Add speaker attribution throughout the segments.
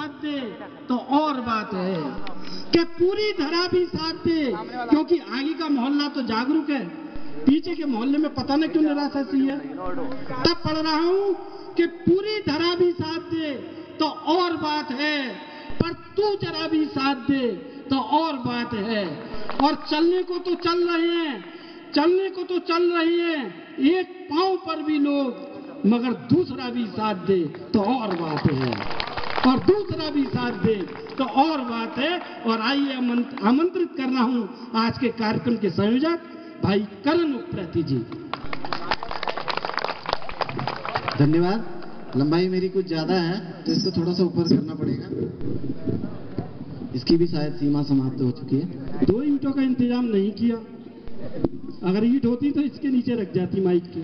Speaker 1: साथ दे तो और बात है, कि पूरी धरा भी साथ दे, क्योंकि आगे का मोहल्ला तो जागरूक है, पीछे के मोहल्ले में पता नहीं क्यों निराशा सी है। तब पढ़ रहा हूं कि पूरी धरा भी साथ दे तो और बात है, पर तू जरा भी साथ दे तो और बात है। और चलने को तो चल रहे हैं, चलने को तो चल रही है, एक पांव पर भी लोग, मगर दूसरा भी साथ दे तो और बात है, और दूसरा भी साथ दे तो और बात है। और आइए आमंत्रित कर रहा हूं आज के कार्यक्रम के संयोजक भाई करण उप्रेती जी।
Speaker 2: धन्यवाद। लंबाई मेरी कुछ ज्यादा है तो इसको थोड़ा सा ऊपर करना पड़ेगा, इसकी भी शायद सीमा समाप्त हो चुकी है।
Speaker 1: 2 ईंटों का इंतजाम नहीं किया, अगर ईंट होती तो इसके नीचे रख जाती माइक के।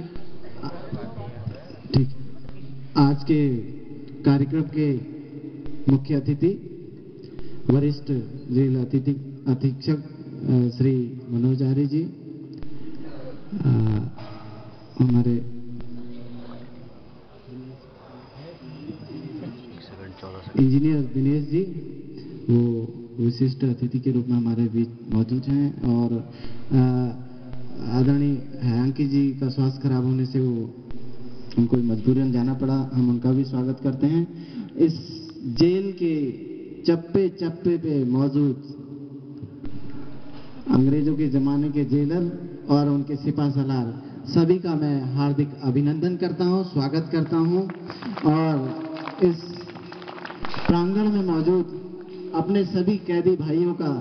Speaker 2: ठीक। आज के कार्यक्रम के मुख्य अतिथि वरिष्ठ जेल अधीक्षक श्री मनोज आर्य जी, हमारे इंजीनियर दिनेश जी, वो विशिष्ट अतिथि के रूप में हमारे बीच मौजूद हैं, और आदरणीय अंकित जी का स्वास्थ्य खराब होने से वो उनको मजबूरन जाना पड़ा, हम उनका भी स्वागत करते हैं। इस जेल के चप्पे चप्पे पे मौजूद अंग्रेजों के जमाने के जेलर और उनके सिपा सलार सभी का मैं हार्दिक अभिनंदन करता हूं, स्वागत करता हूं। और इस प्रांगण में मौजूद अपने सभी कैदी भाइयों का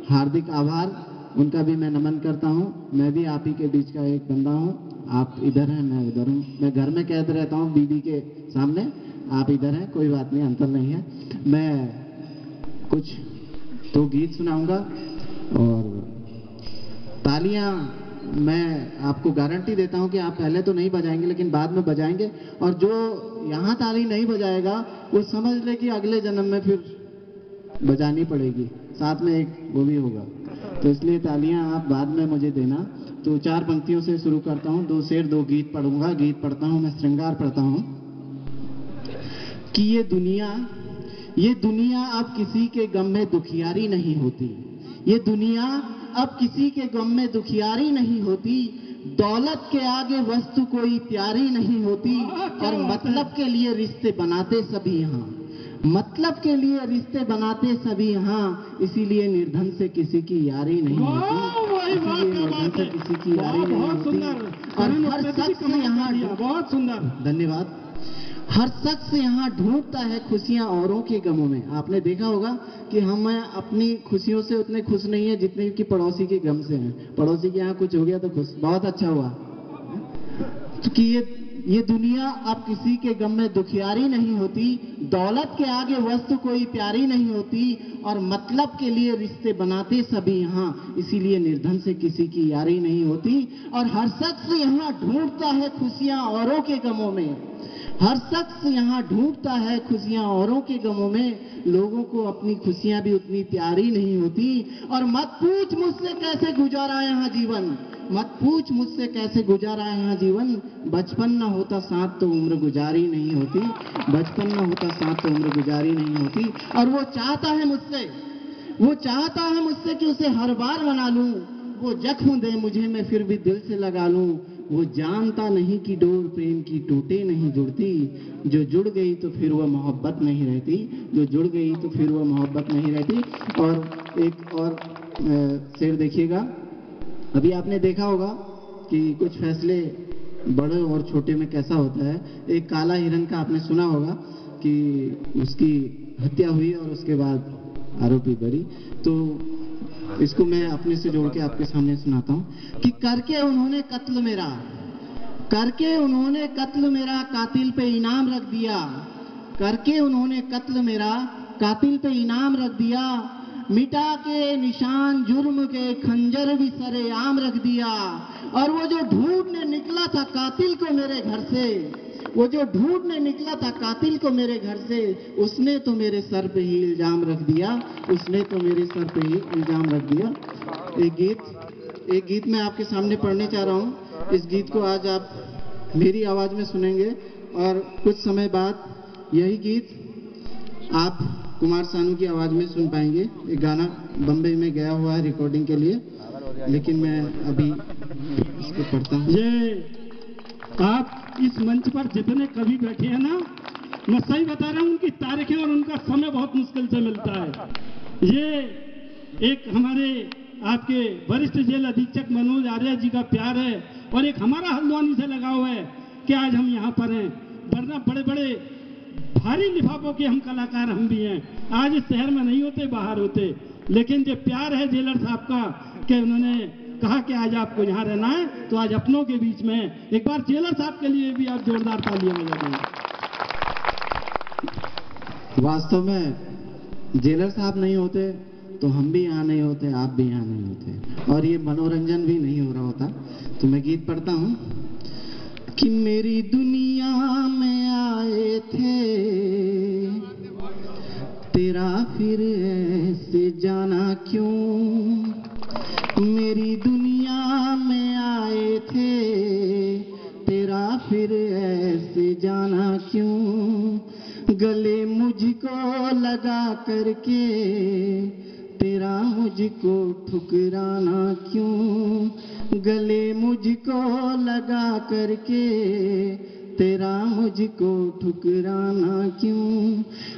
Speaker 2: हार्दिक आभार, उनका भी मैं नमन करता हूं। मैं भी आप ही के बीच का एक बंदा हूं, आप इधर हैं, मैं उधर हूं। मैं घर में कैद रहता हूं बीबी के सामने, आप इधर हैं, कोई बात नहीं, अंतर नहीं है। मैं कुछ 2 गीत सुनाऊंगा, और तालियां मैं आपको गारंटी देता हूं कि आप पहले तो नहीं बजाएंगे लेकिन बाद में बजाएंगे, और जो यहां ताली नहीं बजाएगा वो समझ ले कि अगले जन्म में फिर बजानी पड़ेगी, साथ में एक वो भी होगा। तो इसलिए तालियां आप बाद में मुझे देना। तो 4 पंक्तियों से शुरू करता हूं, 2 शेर 2 गीत पढ़ूंगा। गीत पढ़ता हूं मैं, श्रृंगार पढ़ता हूं कि ये दुनिया अब किसी के गम में दुखियारी नहीं होती, ये दुनिया अब किसी के गम में दुखियारी नहीं होती, दौलत के आगे वस्तु कोई प्यारी नहीं होती, और मतलब के लिए रिश्ते बनाते सभी यहाँ, मतलब के लिए रिश्ते बनाते सभी यहाँ, इसीलिए निर्धन से किसी की यारी नहीं होती, इसीलिए निर्धन से किसी की यारी नहीं होती। और हर शख्स यहाँ,
Speaker 1: बहुत सुंदर,
Speaker 2: धन्यवाद। हर शख्स यहाँ ढूंढता है खुशियां औरों के गमों में। आपने देखा होगा कि हम अपनी खुशियों से उतने खुश नहीं है जितने कि पड़ोसी के गम से हैं। पड़ोसी के यहाँ कुछ हो गया तो खुश, बहुत अच्छा हुआ। कि ये दुनिया अब किसी के गम में दुखियारी नहीं होती, दौलत के आगे वस्तु कोई प्यारी नहीं होती, और मतलब के लिए रिश्ते बनाते सभी यहाँ, इसीलिए निर्धन से किसी की यारी नहीं होती। और हर शख्स यहाँ ढूंढता है खुशियां औरों के गमों में, हर शख्स यहाँ ढूंढता है खुशियां औरों के गमों में, लोगों को अपनी खुशियां भी उतनी प्यारी नहीं होती। और मत पूछ मुझसे कैसे गुजारा यहाँ जीवन, मत पूछ मुझसे कैसे गुजारा यहाँ जीवन, बचपन न होता साथ तो उम्र गुजारी नहीं होती, बचपन न होता साथ तो उम्र गुजारी नहीं होती। और वो चाहता है मुझसे कि उसे हर बार मना लूं, वो जख्म दे मुझे मैं फिर भी दिल से लगा लूं, वो जानता नहीं कि डोर प्रेम की टूटे नहीं जुड़ती, जो जुड़ गई तो फिर वह मोहब्बत नहीं रहती, जो जुड़ गई तो फिर वह मोहब्बत नहीं रहती। और एक और शेर देखिएगा, अभी आपने देखा होगा कि कुछ फैसले बड़े और छोटे में कैसा होता है। एक काला हिरन का आपने सुना होगा कि उसकी हत्या हुई और उसके बाद आरोपी बरी। तो इसको मैं अपने से जोड़ के आपके सामने सुनाता हूं कि करके उन्होंने कत्ल मेरा कातिल पे इनाम रख दिया, करके उन्होंने कत्ल मेरा कातिल पे इनाम रख दिया, मिटा के निशान जुर्म के खंजर भी सरेआम रख दिया। और वो जो ढूंढने निकला था कातिल को मेरे घर से, वो जो ढूंढने निकला था कातिल को मेरे घर से, उसने तो मेरे सर पे ही इल्जाम रख दिया, उसने तो मेरे सर पे ही इल्जाम रख दिया। एक गीत मैं आपके सामने पढ़ने चाह रहा हूँ। इस गीत को आज आप मेरी आवाज में सुनेंगे और कुछ समय बाद यही गीत आप कुमार सानू की आवाज में सुन पाएंगे। एक गाना बम्बई में गया हुआ है रिकॉर्डिंग के लिए, लेकिन मैं अभी इसको पढ़ता हूँ।
Speaker 1: ये आप इस मंच पर जितने कवि बैठे हैं ना, मैं सही बता रहा हूँ, उनकी तारीखें और उनका समय बहुत मुश्किल से मिलता है। ये एक हमारे आपके वरिष्ठ जेल अधीक्षक मनोज आर्य जी का प्यार है, और एक हमारा हल्द्वानी से लगाव है कि आज हम यहाँ पर हैं, वरना बड़े बड़े भारी लिफाफों के हम कलाकार हम भी हैं, आज इस शहर में नहीं होते, बाहर होते। लेकिन जो प्यार है जेलर साहब का कि उन्होंने कहा कि आज आपको यहाँ रहना है, तो आज अपनों के बीच में एक बार जेलर साहब के लिए भी आप जोरदार तालियां बजा दें।
Speaker 2: वास्तव में जेलर साहब नहीं होते तो हम भी यहाँ नहीं होते, आप भी यहाँ नहीं होते, और ये मनोरंजन भी नहीं हो रहा होता। तो मैं गीत पढ़ता हूँ कि मेरी दुनिया में आए थे, तेरा फिर ऐसे जाना क्यों। मेरी दुनिया में आए थे, तेरा फिर ऐसे जाना क्यों। गले मुझको लगा करके तेरा मुझको ठुकराना क्यों। गले मुझको लगा करके तेरा मुझको ठुकराना क्यों।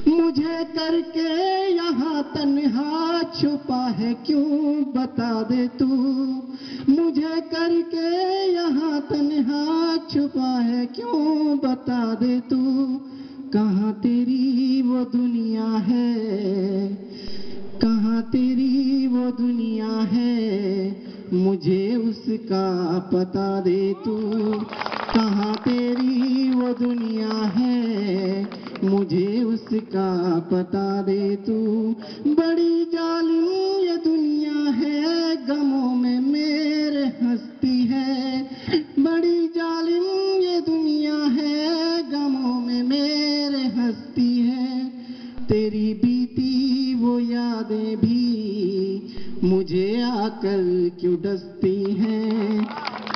Speaker 2: मुझे करके यहाँ तन्हा छुपा है क्यों, बता दे तू। मुझे करके यहाँ तन्हा छुपा है क्यों, बता दे तू। कहाँ तेरी वो दुनिया है, कहाँ तेरी वो दुनिया है, मुझे उसका पता दे तू। कहाँ तेरी वो दुनिया है, मुझे उसका पता दे तू। बड़ी जालिम ये दुनिया है, गमों में मेरे हंसती है। बड़ी जालिम ये दुनिया है, गमों में मेरे हंसती है। तेरी बीती वो यादें भी मुझे आकर क्यों डसती हैं।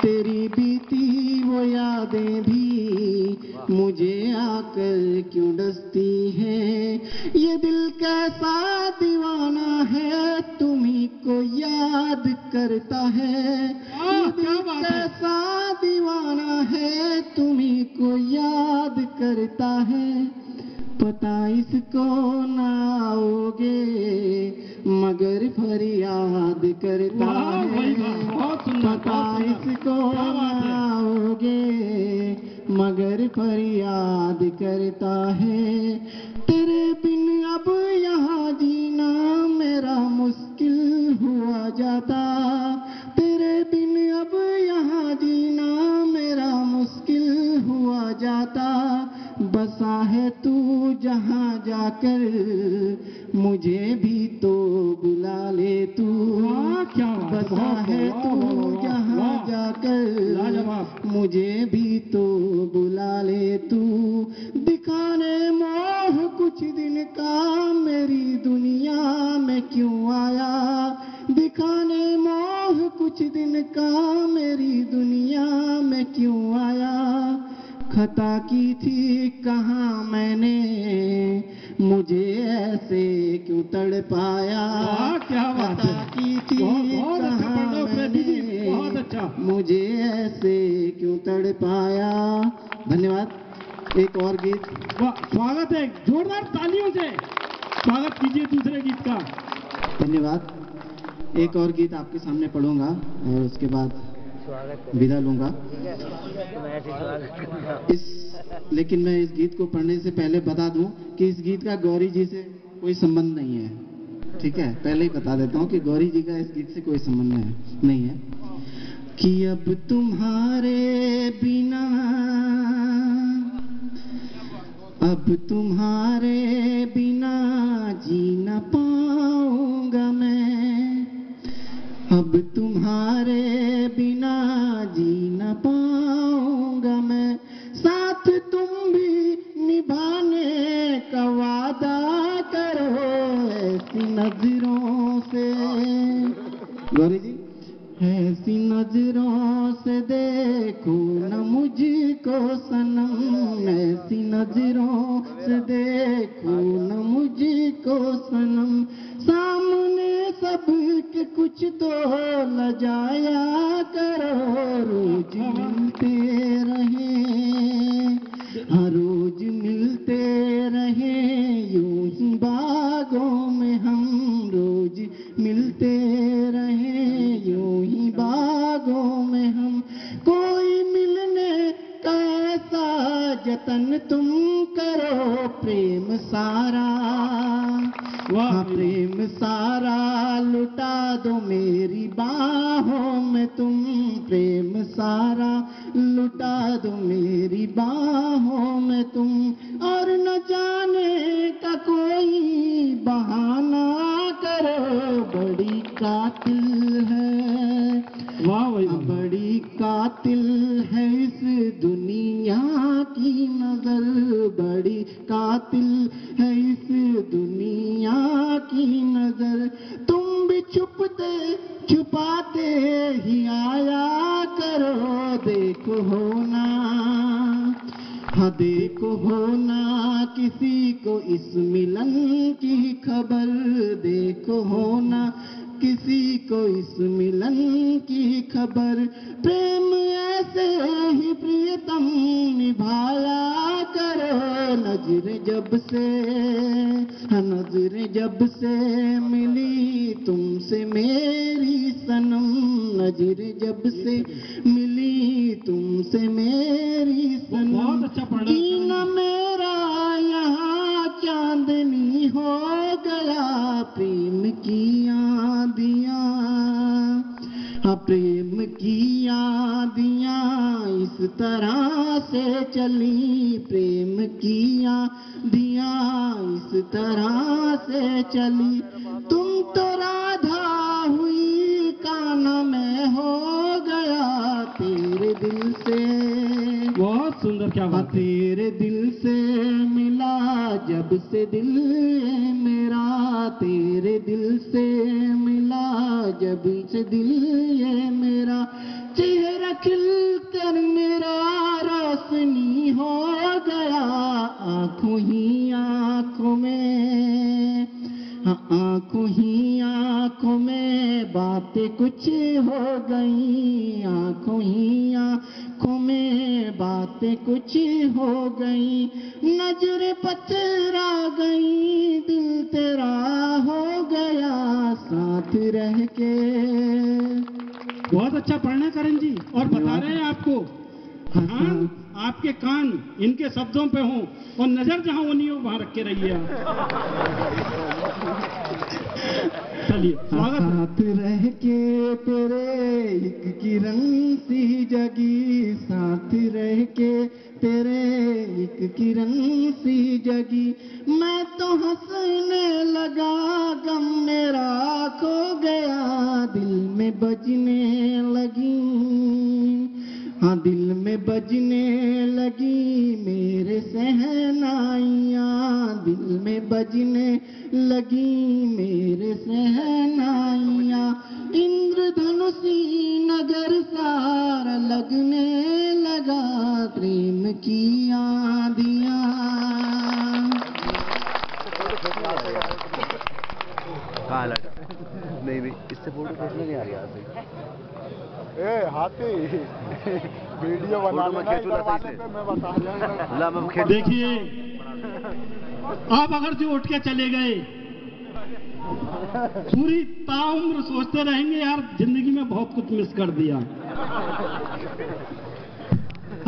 Speaker 2: तेरी बीती वो यादें भी मुझे आकर क्यों डसती हैं। ये दिल कैसा दीवाना है, तुम्ही को याद करता है। ये दिल कैसा दीवाना है, तुम्ही को याद करता है। पता इसको ना आओगे, मगर फरियाद करता है। पता इसको ना आओगे, मगर फरियाद करता है। तेरे बिन अब यहाँ जीना मेरा मुश्किल हुआ जाता। तेरे बिन अब यहाँ जीना मेरा मुश्किल हुआ जाता। बसा है तू जहाँ जाकर, मुझे भी तो बुला ले तू।
Speaker 1: क्या
Speaker 2: बसा है तू जहाँ जाकर, मुझे भी तो बुला ले तू। दिखाने मोह कुछ दिन का मेरी दुनिया में क्यों आया। दिखाने मोह कुछ दिन का मेरी दुनिया में क्यों आया। खता की थी कहाँ मैंने, मुझे ऐसे क्यों तड़पाया।
Speaker 1: क्या बात है,
Speaker 2: खता की थी कहाँ मैंने,
Speaker 1: बहुत अच्छा।
Speaker 2: मुझे ऐसे क्यों तड़पाया। धन्यवाद। एक और गीत।
Speaker 1: स्वागत है, जोरदार तालियों से स्वागत कीजिए दूसरे गीत का।
Speaker 2: धन्यवाद। एक और गीत आपके सामने पढ़ूंगा और उसके बाद विदा लूंगा। लेकिन मैं इस गीत को पढ़ने से पहले बता दूं कि इस गीत का गौरी जी से कोई संबंध नहीं है। ठीक है, पहले ही बता देता हूं कि गौरी जी का इस गीत से कोई संबंध नहीं है। कि अब तुम्हारे बिना, अब तुम्हारे बिना जी न पाऊंगा मैं। अब तुम्हारे बिना जी न पाऊंगा मैं। साथ तुम भी निभाने का वादा करो ऐसी नजरों से। गौरी जी, ऐसी नजरों से देखो न मुझको सनम। ऐसी नजरों से देखो न मुझ सनम, सामने सबके कुछ तो लजाया करो, रोज मिलते रहे, हर रोज मिलते रहे, यूं ही बागों में हम रोज मिलते रहे, यूं ही बागों में हम। कोई मिलने का ऐसा जतन तुम करो, प्रेम सारा, वाह प्रेम सारा लुटा दो मेरी बाहों में तुम, प्रेम सारा लुटा दो मेरी बाहों में तुम। और न जाने का कोई बहाना करो, बड़ी कातिल है, वाह बड़ी कातिल है इस दुनिया की नजर, बड़ी कातिल है इस दुनिया की नजर। तुम भी छुपते छुपाते ही आया करो, देखो हो ना, हाँ देखो हो ना किसी को इस मिलन की खबर, देखो हो ना किसी को इस मिलन की खबर। प्रेम ऐसे ही प्रियतम निभाया करो, नजर जब से, नजर जब से मिली तुमसे मेरी सनम, नजर जब से मिली तुमसे मेरी सनम। जीना मेरा यहाँ चांदनी हो गया, प्रेम की आंधियाँ, हाँ प्रेम की आंधियाँ इस तरह से चली, प्रेम की आंधियाँ इस तरह से चली। तुम तो राधा हुई कान्हा मैं हो गया तेरे दिल से,
Speaker 1: बहुत सुंदर, क्या बात,
Speaker 2: तेरे दिल से मिला जब से दिल ये मेरा, तेरे दिल से मिला जब से दिल ये मेरा। चेहरा खिल कर मेरा रोशनी हो गया, आंखों ही आंखों में, हाँ आंखों ही आंखों में बातें कुछ हो गई, आंखों ही आंखों में बातें कुछ हो गई। नजरें पथरा गई, दिल तेरा हो गया साथ रह के।
Speaker 1: बहुत अच्छा पढ़ना करण जी, और बता रहे हैं आपको, हाँ आपके कान इनके शब्दों पे हों और नजर जहां होनी हो वहां रख के रहिए आप। चलिए
Speaker 2: साथ रह के तेरे एक किरण सी जगी, साथ रह के तेरे एक किरण सी जगी। मैं तो हंसने लगा गम मेरा खो गया, दिल में बजने लगी, हाँ दिल में बजने लगी मेरे सहनाइयाँ, दिल में बजने लगी मेरे सहनाइयाँ। इंद्रधनुषी नगर सारा लगने लगा प्रेम की आंधियाँ।
Speaker 3: कहाँ लगा? नहीं इससे फोटो खींचने नहीं आ रहा।
Speaker 4: ए हाथी वीडियो बना लेना, मैं बता दूंगा।
Speaker 1: देखिए आप अगर जो उठ के चले गए पूरी ताउम्र सोचते रहेंगे यार जिंदगी में बहुत कुछ मिस कर दिया।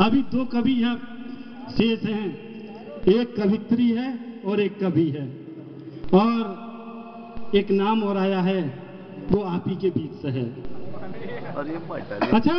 Speaker 1: अभी दो कवि यहाँ शेष हैं, एक कवित्री है और एक कवि है, और एक नाम और आया है वो आप ही के बीच से है। अच्छा